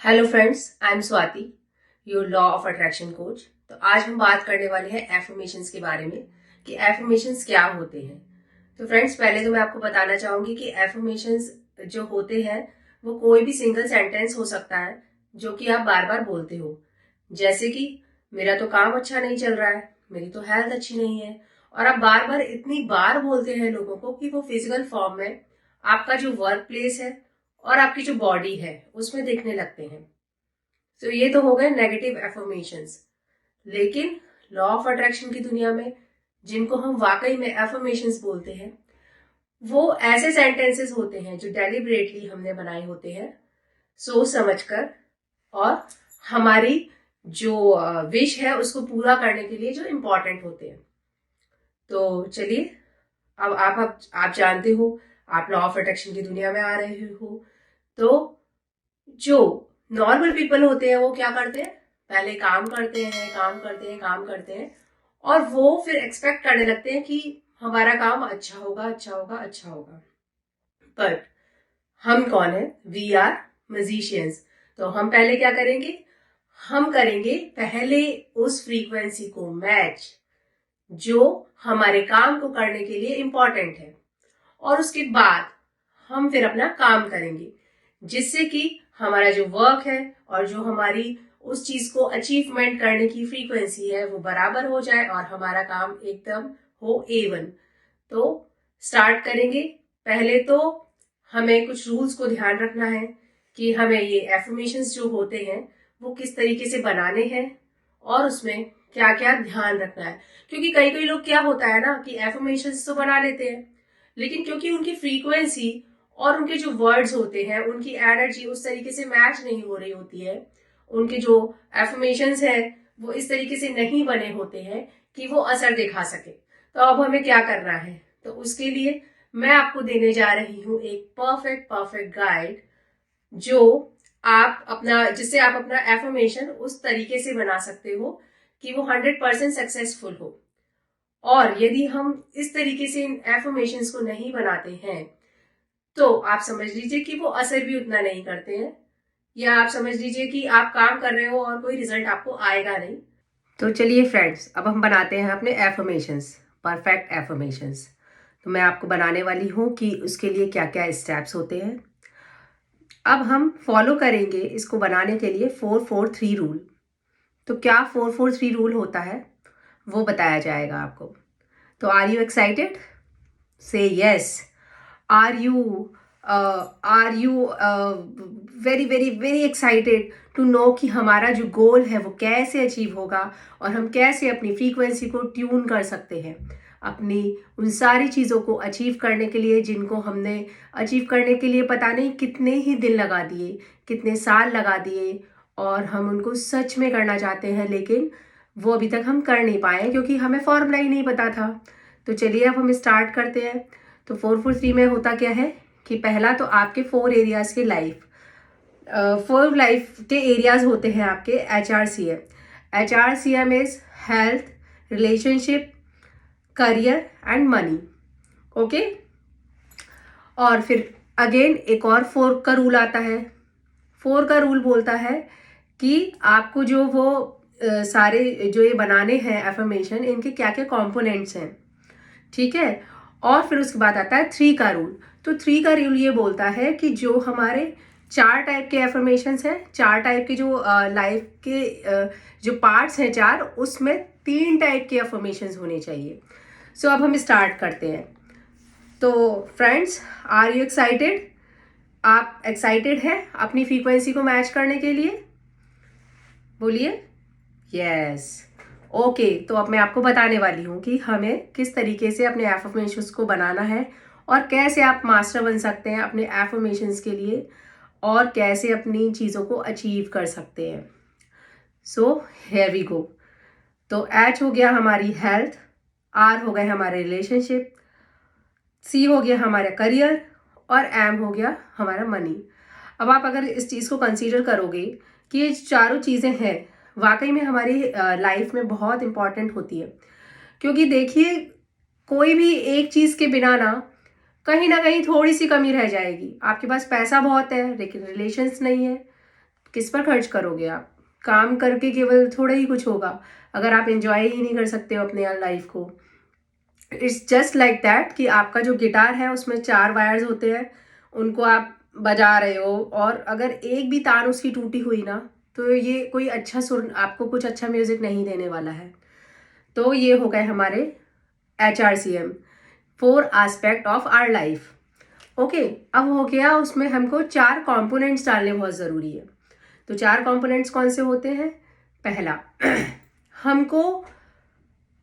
Hello friends, I am Swati, your law of attraction coach. तो आज हम बात करने वाले हैं एफर्मेशंस के बारे में कि एफर्मेशंस क्या होते हैं। तो फ्रेंड्स, पहले तो मैं आपको बताना चाहूंगी कि एफर्मेशंस जो होते हैं वो कोई भी सिंगल सेंटेंस हो सकता है जो कि आप बार बार बोलते हो। जैसे कि मेरा तो काम अच्छा नहीं चल रहा है, मेरी तो हेल्थ अच्छी नहीं है, और आप बार बार इतनी बार बोलते हैं लोगों को कि वो फिजिकल फॉर्म में आपका जो वर्क प्लेस है और आपकी जो बॉडी है उसमें दिखने लगते हैं। तो ये तो हो गए नेगेटिव एफर्मेशंस। लेकिन लॉ ऑफ अट्रैक्शन की दुनिया में जिनको हम वाकई में एफर्मेशंस बोलते हैं वो ऐसे सेंटेंसेस होते हैं जो डेलिबरेटली हमने बनाए होते हैं, सोच समझकर, और हमारी जो विश है उसको पूरा करने के लिए जो इम्पोर्टेंट होते हैं। तो चलिए, अब आप जानते हो, आप लॉ ऑफ अट्रैक्शन की दुनिया में आ रहे हो। तो जो नॉर्मल पीपल होते हैं वो क्या करते हैं, पहले काम करते हैं, काम करते हैं, काम करते हैं, और वो फिर एक्सपेक्ट करने लगते हैं कि हमारा काम अच्छा होगा, अच्छा होगा, अच्छा होगा। बट हम कौन है? We are magicians. तो हम पहले क्या करेंगे? हम करेंगे पहले उस फ्रीक्वेंसी को मैच जो हमारे काम को करने के लिए इंपॉर्टेंट है, और उसके बाद हम फिर अपना काम करेंगे, जिससे कि हमारा जो वर्क है और जो हमारी उस चीज को अचीवमेंट करने की फ्रीक्वेंसी है वो बराबर हो जाए और हमारा काम एकदम हो A1। तो स्टार्ट करेंगे। पहले तो हमें कुछ रूल्स को ध्यान रखना है कि हमें ये एफर्मेशंस जो होते हैं वो किस तरीके से बनाने हैं और उसमें क्या क्या ध्यान रखना है। क्योंकि कई कई लोग क्या होता है ना कि एफर्मेशंस तो बना लेते हैं, लेकिन क्योंकि उनकी फ्रीक्वेंसी और उनके जो वर्ड्स होते हैं, उनकी एनर्जी उस तरीके से मैच नहीं हो रही होती है, उनके जो एफर्मेशंस है वो इस तरीके से नहीं बने होते हैं कि वो असर दिखा सके। तो अब हमें क्या करना है? तो उसके लिए मैं आपको देने जा रही हूँ एक परफेक्ट परफेक्ट गाइड, जो आप अपना जिससे आप अपना एफर्मेशन उस तरीके से बना सकते हो कि वो 100% सक्सेसफुल हो। और यदि हम इस तरीके से इन एफर्मेशंस को नहीं बनाते हैं तो आप समझ लीजिए कि वो असर भी उतना नहीं करते हैं, या आप समझ लीजिए कि आप काम कर रहे हो और कोई रिजल्ट आपको आएगा नहीं। तो चलिए फ्रेंड्स, अब हम बनाते हैं अपने एफर्मेशंस, परफेक्ट एफर्मेशंस। तो मैं आपको बनाने वाली हूँ कि उसके लिए क्या क्या स्टेप्स होते हैं। अब हम फॉलो करेंगे इसको बनाने के लिए 4-4-3 रूल। तो क्या 4-4-3 रूल होता है वो बताया जाएगा आपको। तो are you excited? Say yes. Are you very very very excited to know कि हमारा जो गोल है वो कैसे अचीव होगा और हम कैसे अपनी फ्रीक्वेंसी को ट्यून कर सकते हैं अपनी उन सारी चीज़ों को अचीव करने के लिए जिनको हमने अचीव करने के लिए पता नहीं कितने ही दिन लगा दिए, कितने साल लगा दिए, और हम उनको सच में करना चाहते हैं लेकिन वो अभी तक हम कर नहीं पाए क्योंकि हमें फॉर्मूला ही नहीं पता था। तो चलिए अब हम स्टार्ट करते हैं। तो 4-4-3 में होता क्या है कि पहला तो आपके 4 एरियाज के लाइफ, 4 लाइफ के एरियाज होते हैं आपके HRCM। HRCM is health, relationship, career and money. Okay. और फिर अगेन एक और 4 का रूल आता है। 4 का रूल बोलता है कि आपको जो वो सारे जो ये बनाने हैं एफर्मेशन, इनके क्या क्या कंपोनेंट्स हैं, ठीक है। और फिर उसके बाद आता है 3 का रूल। तो 3 का रूल ये बोलता है कि जो हमारे 4 टाइप के एफर्मेशंस हैं, 4 टाइप के जो लाइफ के जो पार्ट्स हैं 4, उसमें 3 टाइप के एफर्मेशंस होने चाहिए। सो अब हम स्टार्ट करते हैं। तो फ्रेंड्स, आर यू एक्साइटेड? आप एक्साइटेड हैं अपनी फ्रीक्वेंसी को मैच करने के लिए? बोलिए यस। ओके, तो अब मैं आपको बताने वाली हूँ कि हमें किस तरीके से अपने एफर्मेशंस को बनाना है और कैसे आप मास्टर बन सकते हैं अपने एफर्मेशंस के लिए और कैसे अपनी चीज़ों को अचीव कर सकते हैं। So here we go. तो एच हो गया हमारी हेल्थ, आर हो गए हमारे रिलेशनशिप, सी हो गया हमारा करियर, और एम हो गया हमारा मनी। अब आप अगर इस चीज़ को कंसीडर करोगे कि ये चारों चीज़ें हैं वाकई में हमारी लाइफ में बहुत इंपॉर्टेंट होती है, क्योंकि देखिए कोई भी एक चीज़ के बिना ना कहीं थोड़ी सी कमी रह जाएगी। आपके पास पैसा बहुत है लेकिन रिलेशंस नहीं है, किस पर खर्च करोगे आप? काम करके केवल थोड़ा ही कुछ होगा अगर आप एंजॉय ही नहीं कर सकते हो अपने लाइफ को। इट्स जस्ट लाइक दैट कि आपका जो गिटार है उसमें 4 वायर्स होते हैं, उनको आप बजा रहे हो और अगर एक भी तार उसकी टूटी हुई ना, तो ये कोई अच्छा सुर, आपको कुछ अच्छा म्यूजिक नहीं देने वाला है। तो ये हो गए हमारे HRCM, 4 aspect of our life. Okay, अब हो गया, उसमें हमको 4 कंपोनेंट्स डालने बहुत ज़रूरी है। तो 4 कंपोनेंट्स कौन से होते हैं? पहला, हमको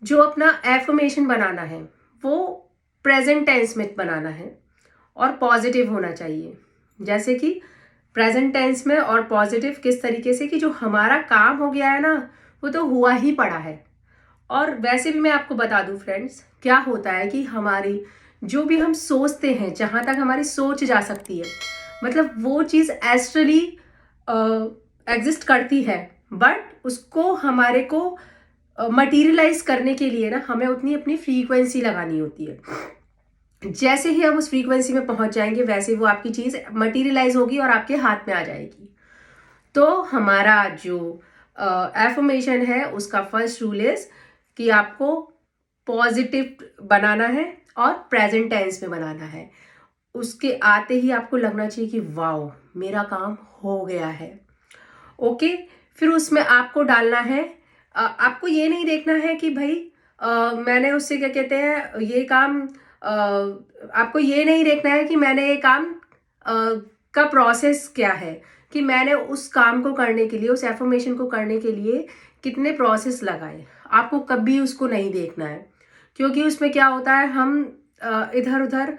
जो अपना एफर्मेशन बनाना है वो प्रेजेंट टेंस में बनाना है और पॉजिटिव होना चाहिए। जैसे कि प्रेजेंट टेंस में और पॉजिटिव किस तरीके से कि जो हमारा काम हो गया है ना, वो तो हुआ ही पड़ा है। और वैसे भी मैं आपको बता दूं फ्रेंड्स, क्या होता है कि हमारी जो भी हम सोचते हैं, जहां तक हमारी सोच जा सकती है, मतलब वो चीज़ एस्ट्रली एग्जिस्ट करती है, बट उसको हमारे को मटीरियलाइज करने के लिए ना हमें उतनी अपनी फ्रीक्वेंसी लगानी होती है। जैसे ही हम उस फ्रीक्वेंसी में पहुंच जाएंगे वैसे वो आपकी चीज़ मटीरियलाइज होगी और आपके हाथ में आ जाएगी। तो हमारा जो एफर्मेशन है उसका फर्स्ट रूल इज कि आपको पॉजिटिव बनाना है और प्रेजेंट टेंस में बनाना है। उसके आते ही आपको लगना चाहिए कि वाओ, मेरा काम हो गया है। ओके, फिर उसमें आपको डालना है, आपको ये नहीं देखना है कि भाई मैंने उससे क्या कहते हैं ये काम, आपको ये नहीं देखना है कि मैंने ये काम का प्रोसेस क्या है, कि मैंने उस काम को करने के लिए, उस एफर्मेशन को करने के लिए कितने प्रोसेस लगाए। आपको कभी उसको नहीं देखना है, क्योंकि उसमें क्या होता है, हम इधर उधर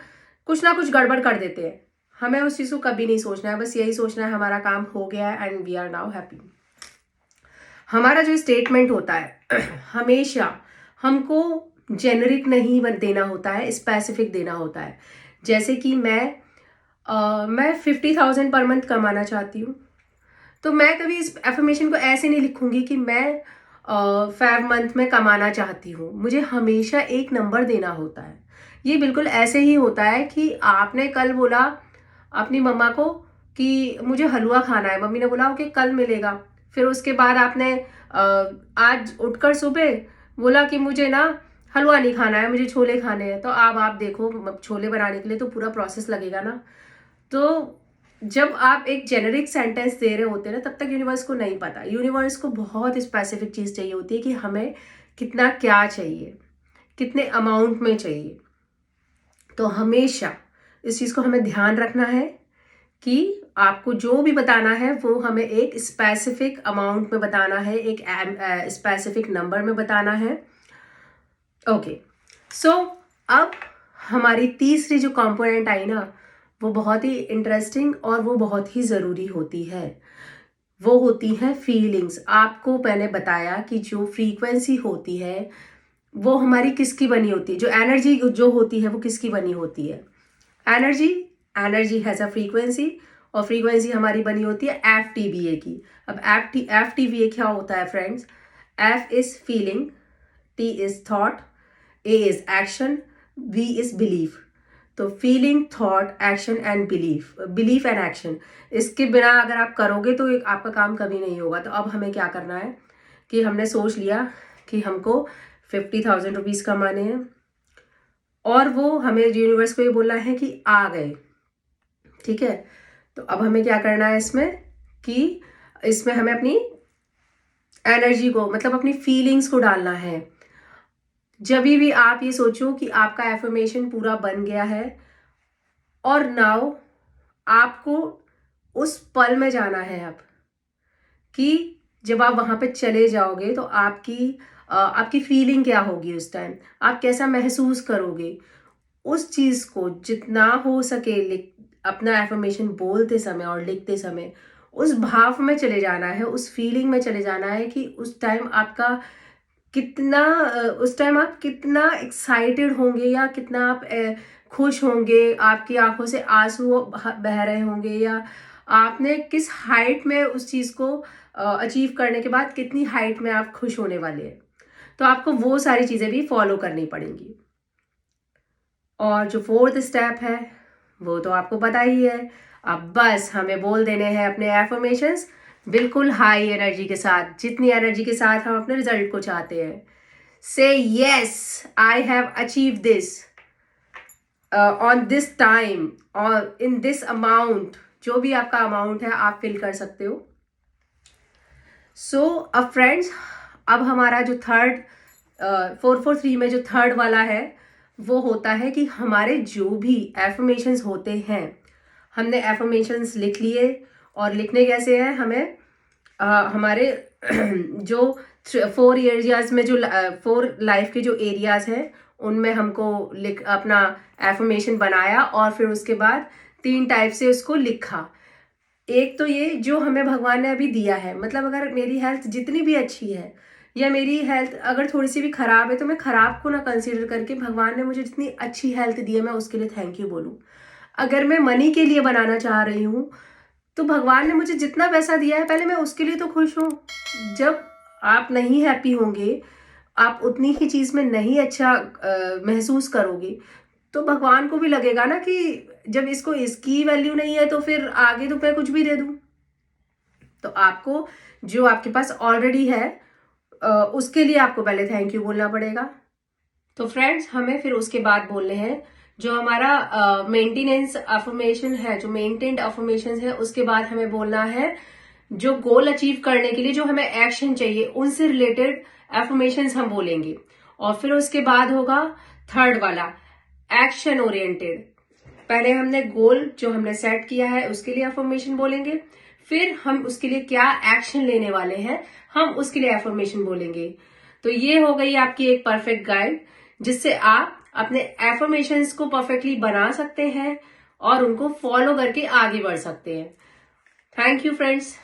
कुछ ना कुछ गड़बड़ कर देते हैं। हमें उस चीज़ को कभी नहीं सोचना है, बस यही सोचना है हमारा काम हो गया है and we are now happy. हमारा जो स्टेटमेंट होता है हमेशा हमको जेनरिक नहीं देना होता है, स्पेसिफिक देना होता है। जैसे कि मैं 50,000 पर मंथ कमाना चाहती हूँ, तो मैं कभी इस एफर्मेशन को ऐसे नहीं लिखूंगी कि मैं 5 मंथ में कमाना चाहती हूँ। मुझे हमेशा एक नंबर देना होता है। ये बिल्कुल ऐसे ही होता है कि आपने कल बोला अपनी मम्मा को कि मुझे हलवा खाना है, मम्मी ने बोला ओके कल मिलेगा। फिर उसके बाद आपने आज उठकर सुबह बोला कि मुझे ना हलवा नहीं खाना है, मुझे छोले खाने हैं। तो अब आप देखो, छोले बनाने के लिए तो पूरा प्रोसेस लगेगा ना। तो जब आप एक जेनरिक सेंटेंस दे रहे होते हैं ना, तब तक यूनिवर्स को नहीं पता। यूनिवर्स को बहुत स्पेसिफिक चीज़ चाहिए होती है कि हमें कितना क्या चाहिए, कितने अमाउंट में चाहिए। तो हमेशा इस चीज़ को हमें ध्यान रखना है कि आपको जो भी बताना है वो हमें एक स्पेसिफिक अमाउंट में बताना है, एक स्पेसिफिक नंबर में बताना है। ओके, सो अब हमारी तीसरी जो कंपोनेंट आई ना, वो बहुत ही इंटरेस्टिंग और वो बहुत ही ज़रूरी होती है। वो होती है फीलिंग्स। आपको मैंने बताया कि जो फ्रीक्वेंसी होती है वो हमारी किसकी बनी होती है, जो एनर्जी जो होती है वो किसकी बनी होती है? Energy. Energy has a frequency, और फ्रीक्वेंसी हमारी बनी होती है FTBA की। अब FTBA क्या होता है friends? F is feeling, T is thought, A is action, B is belief. तो feeling, thought, action and belief, belief and action, इसके बिना अगर आप करोगे तो आपका काम कभी नहीं होगा। तो अब हमें क्या करना है कि हमने सोच लिया कि हमको 50,000 रुपीज़ कमाने हैं और वो हमें यूनिवर्स को ये बोलना है कि आ गए। ठीक है, तो अब हमें क्या करना है इसमें कि इसमें हमें अपनी एनर्जी को, मतलब अपनी फीलिंग्स को डालना है। जब भी आप ये सोचो कि आपका एफर्मेशन पूरा बन गया है और नाउ आपको उस पल में जाना है अब, कि जब आप वहां पे चले जाओगे तो आपकी फीलिंग क्या होगी उस टाइम, आप कैसा महसूस करोगे। उस चीज को जितना हो सके अपना एफर्मेशन बोलते समय और लिखते समय उस भाव में चले जाना है, उस फीलिंग में चले जाना है कि उस टाइम उस टाइम आप कितना एक्साइटेड होंगे या कितना आप खुश होंगे, आपकी आंखों से आंसू बह रहे होंगे, या आपने किस हाइट में उस चीज को अचीव करने के बाद कितनी हाइट में आप खुश होने वाले हैं। तो आपको वो सारी चीजें भी फॉलो करनी पड़ेंगी। और जो 4th स्टेप है वो तो आपको पता ही है। अब बस हमें बोल देने हैं अपने एफर्मेशंस बिल्कुल हाई एनर्जी के साथ, जितनी एनर्जी के साथ हम अपने रिजल्ट को चाहते हैं। से yes, I have achieve this on this time और इन दिस अमाउंट, जो भी आपका अमाउंट है आप फिल कर सकते हो। सो अब फ्रेंड्स, अब हमारा जो थर्ड 443 में जो थर्ड वाला है वो होता है कि हमारे जो भी एफर्मेशंस होते हैं, हमने एफर्मेशंस लिख लिए। और लिखने कैसे हैं हमें, हमारे जो 4 एरियाज में, जो 4 लाइफ के जो एरियाज हैं उनमें हमको लिख अपना एफर्मेशन बनाया और फिर उसके बाद 3 टाइप से उसको लिखा। एक तो ये जो हमें भगवान ने अभी दिया है, मतलब अगर मेरी हेल्थ जितनी भी अच्छी है या मेरी हेल्थ अगर थोड़ी सी भी खराब है तो मैं खराब को ना कंसीडर करके भगवान ने मुझे जितनी अच्छी हेल्थ दी है मैं उसके लिए थैंक यू बोलूँ। अगर मैं मनी के लिए बनाना चाह रही हूँ तो भगवान ने मुझे जितना पैसा दिया है पहले मैं उसके लिए तो खुश हूँ। जब आप नहीं हैप्पी होंगे, आप उतनी ही चीज में नहीं अच्छा महसूस करोगे, तो भगवान को भी लगेगा ना कि जब इसको इसकी वैल्यू नहीं है तो फिर आगे तो मैं कुछ भी दे दूं। तो आपको जो आपके पास ऑलरेडी है उसके लिए आपको पहले थैंक यू बोलना पड़ेगा। तो फ्रेंड्स, हमें फिर उसके बाद बोलने हैं जो हमारा मेंटेनेंस अफर्मेशन है, जो मेंटेन्ड अफर्मेशन है, उसके बाद हमें बोलना है जो गोल अचीव करने के लिए जो हमें एक्शन चाहिए उनसे रिलेटेड एफर्मेशंस हम बोलेंगे। और फिर उसके बाद होगा थर्ड वाला, एक्शन ओरिएंटेड। पहले हमने गोल जो हमने सेट किया है उसके लिए एफर्मेशन बोलेंगे, फिर हम उसके लिए क्या एक्शन लेने वाले हैं हम उसके लिए एफर्मेशन बोलेंगे। तो ये हो गई आपकी एक परफेक्ट गाइड जिससे आप अपने एफर्मेशंस को परफेक्टली बना सकते हैं और उनको फॉलो करके आगे बढ़ सकते हैं। Thank you friends.